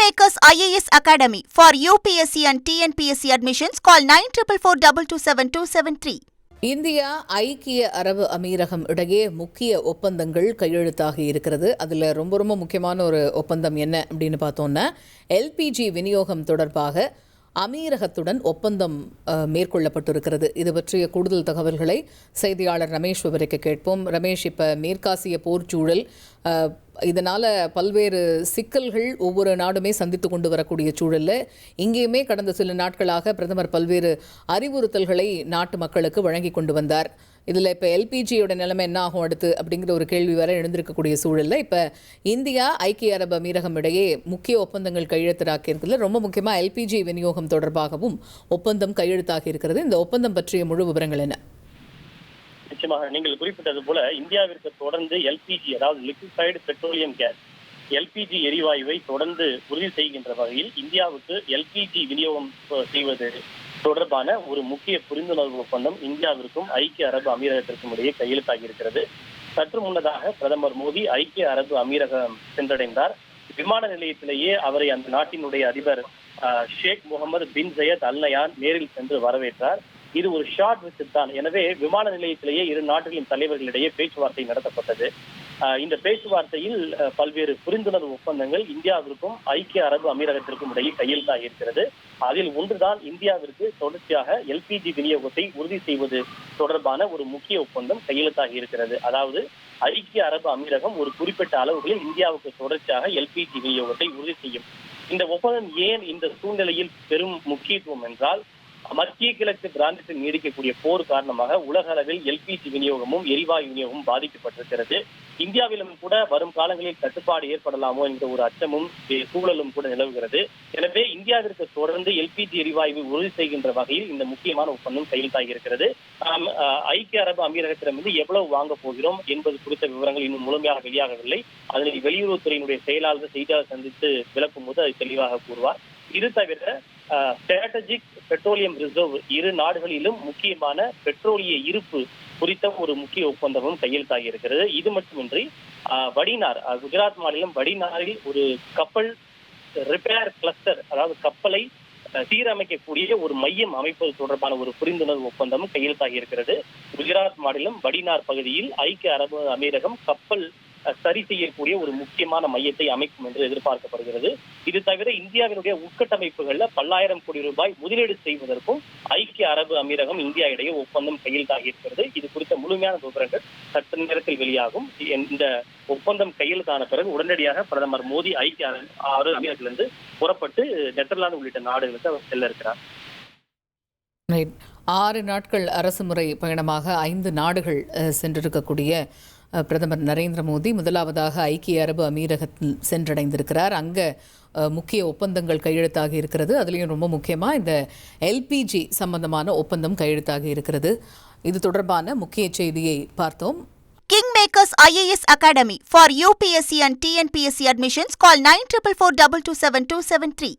Kingmakers IAS Academy for UPSC and TNPSC admissions. Call 9442272273. India ஐக்கிய அரபு அமீரகம் இடையே முக்கிய ஒப்பந்தங்கள் கையெழுத்தாகி இருக்கிறது. அதில் ரொம்ப முக்கியமான ஒரு ஒப்பந்தம் என்ன அப்படின்னு பார்த்தோன்னா, எல்பிஜி விநியோகம் தொடர்பாக அமீரகத்துடன் ஒப்பந்தம் மேற்கொள்ளப்பட்டிருக்கிறது. இது பற்றிய கூடுதல் தகவல்களை செய்தியாளர் ரமேஷ் விவரிக்க கேட்போம். ரமேஷ், இப்போ மேற்காசிய போர் சூழல், இதனால் பல்வேறு சிக்கல்கள் ஒவ்வொரு நாடுமே சந்தித்து கொண்டு வரக்கூடிய சூழலில் இங்கேயுமே கடந்த சில நாட்களாக பிரதமர் பல்வேறு அறிவுறுத்தல்களை நாட்டு மக்களுக்கு வழங்கி கொண்டு வந்தார். இதில் இப்போ எல்பிஜியோட நிலைமை என்ன ஆகும் அடுத்து அப்படிங்கிற ஒரு கேள்வி வரை எழுந்திருக்கக்கூடிய சூழலில் இப்போ இந்தியா ஐக்கிய அரபு அமீரகம் இடையே முக்கிய ஒப்பந்தங்கள் கையெழுத்தாகி இருக்கிறது. ரொம்ப முக்கியமாக எல்பிஜி விநியோகம் தொடர்பாகவும் ஒப்பந்தம் கையெழுத்தாகி இருக்கிறது. இந்த ஒப்பந்தம் பற்றிய முழு விவரங்கள் என்ன? நிச்சயமாக நீங்கள் குறிப்பிட்டது போல இந்தியாவிற்கு தொடர்ந்து எல்பிஜி, அதாவது லிக்விஃபைடு பெட்ரோலியம் கேஸ், எல்பிஜி எரிவாயுவை தொடர்ந்து உறுதி செய்கின்ற வகையில் இந்தியாவுக்கு எல்பிஜி விநியோகம் செய்வது தொடர்பான ஒரு முக்கிய புரிந்துணர்வு ஒப்பந்தம் இந்தியாவிற்கும் ஐக்கிய அரபு அமீரகத்திற்கும் இடையே கையெழுத்தாகி இருக்கிறது. சற்று முன்னதாக பிரதமர் மோடி ஐக்கிய அரபு அமீரகம் சென்றடைந்தார். விமான நிலையத்திலேயே அவரை அந்த நாட்டினுடைய அதிபர் ஷேக் முகமது பின் சையத் அல் நயான் நேரில் சென்று வரவேற்றார். இது ஒரு ஷார்ட் விசிட் தான். எனவே விமான நிலையத்திலேயே இரு நாடுகளின் தலைவர்களிடையே பேச்சுவார்த்தை நடத்தப்பட்டது. இந்த பேச்சுவார்த்தையில் பல்வேறு புரிந்துணர்வு ஒப்பந்தங்கள் இந்தியாவிற்கும் ஐக்கிய அரபு அமீரகத்திற்கும் இடையே கையெழுத்தாகி இருக்கிறது. அதில் ஒன்றுதான் இந்தியாவிற்கு தொடர்ச்சியாக எல்பிஜி விநியோகத்தை உறுதி செய்வது தொடர்பான ஒரு முக்கிய ஒப்பந்தம் கையெழுத்தாகி இருக்கிறது. அதாவது ஐக்கிய அரபு அமீரகம் ஒரு குறிப்பிட்ட அளவுகளில் இந்தியாவுக்கு தொடர்ச்சியாக எல்பிஜி விநியோகத்தை உறுதி செய்யும். இந்த ஒப்பந்தம் ஏன் இந்த சூழ்நிலையில் பெரும் முக்கியத்துவம் என்றால், மத்திய கிழக்கு பிராந்தியத்தில் நீடிக்கக்கூடிய போர் காரணமாக உலக அளவில் எல்பிஜி விநியோகமும் எரிவாயு விநியோகமும் பாதிக்கப்பட்டிருக்கிறது. இந்தியாவிலும் கூட வரும் காலங்களில் கட்டுப்பாடு ஏற்படலாமோ என்ற ஒரு அச்சமும் சூழலும் கூட நிலவுகிறது. எனவே இந்தியாவிற்கு தொடர்ந்து எல்பிஜி எரிவாயுவை உறுதி செய்கின்ற வகையில் இந்த முக்கியமான ஒப்பந்தம் கையெழுத்தாகி இருக்கிறது. ஐக்கிய அரபு அமீரகத்திடமிருந்து எவ்வளவு வாங்க போகிறோம் என்பது குறித்த விவரங்கள் இன்னும் முழுமையாக வெளியாகவில்லை. அதனை வெளியுறவுத்துறையினுடைய செயலாளர் செய்தியாளர் சந்தித்து விளக்கும் போது அது தெளிவாக கூறுவார். இது தவிர ஸ்ட்ராட்டஜிக் பெட்ரோலியம் ரிசர்வ், இரு நாடுகளிலும் முக்கியமான பெட்ரோலிய இருப்பு குறித்த ஒரு முக்கிய ஒப்பந்தமும் கையெழுத்தாகி இருக்கிறது. இது மட்டுமின்றி வடினார், குஜராத் மாநிலம் வடினாரில் ஒரு கப்பல் ரிப்பேர் கிளஸ்டர், அதாவது கப்பலை சீரமைக்கக்கூடிய ஒரு மையம் அமைப்பது தொடர்பான ஒரு புரிந்துணர்வு ஒப்பந்தமும் கையெழுத்தாகி இருக்கிறது. குஜராத் மாநிலம் வடினார் பகுதியில் ஐக்கிய அரபு அமீரகம் கப்பல் சரி செய்யக்கூடிய ஒரு முக்கியமான மையத்தை அமைக்கும் என்று எதிர்பார்க்கப்படுகிறது. இது தவிர இந்தியாவினுடைய உட்கட்டமைப்புகள்ல பல்லாயிரம் கோடி ரூபாய் முதலீடு செய்வதற்கும் ஐக்கிய அரபு அமீரகம் இந்தியா இடையே ஒப்பந்தம் கையெழுத்தாகி இருக்கிறது. இது குறித்த முழுமையான விவரங்கள் சற்று நேரத்தில் வெளியாகும். இந்த ஒப்பந்தம் கையெழுத்தான பிறகு உடனடியாக பிரதமர் மோடி ஐக்கிய அரபு அமீரகத்திலிருந்து புறப்பட்டு நெதர்லாந்து உள்ளிட்ட நாடுகளுக்கு அவர் செல்ல இருக்கிறார். 6 நாட்கள் அரசுமுறை பயணமாக 5 நாடுகள் சென்றிருக்கக்கூடிய பிரதமர் நரேந்திர மோடி முதலாவதாக ஐக்கிய அரபு அமீரகத்தில் சென்றடைந்திருக்கிறார். அங்கே முக்கிய ஒப்பந்தங்கள் கையெழுத்தாகி இருக்கிறது. அதுலேயும் ரொம்ப முக்கியமாக இந்த எல்பிஜி சம்பந்தமான ஒப்பந்தம் கையெழுத்தாகி இருக்கிறது. இது தொடர்பான முக்கிய செய்தியை பார்த்தோம். Kingmakers IAS Academy for UPSC and TNPSC admissions. Call 9442272273.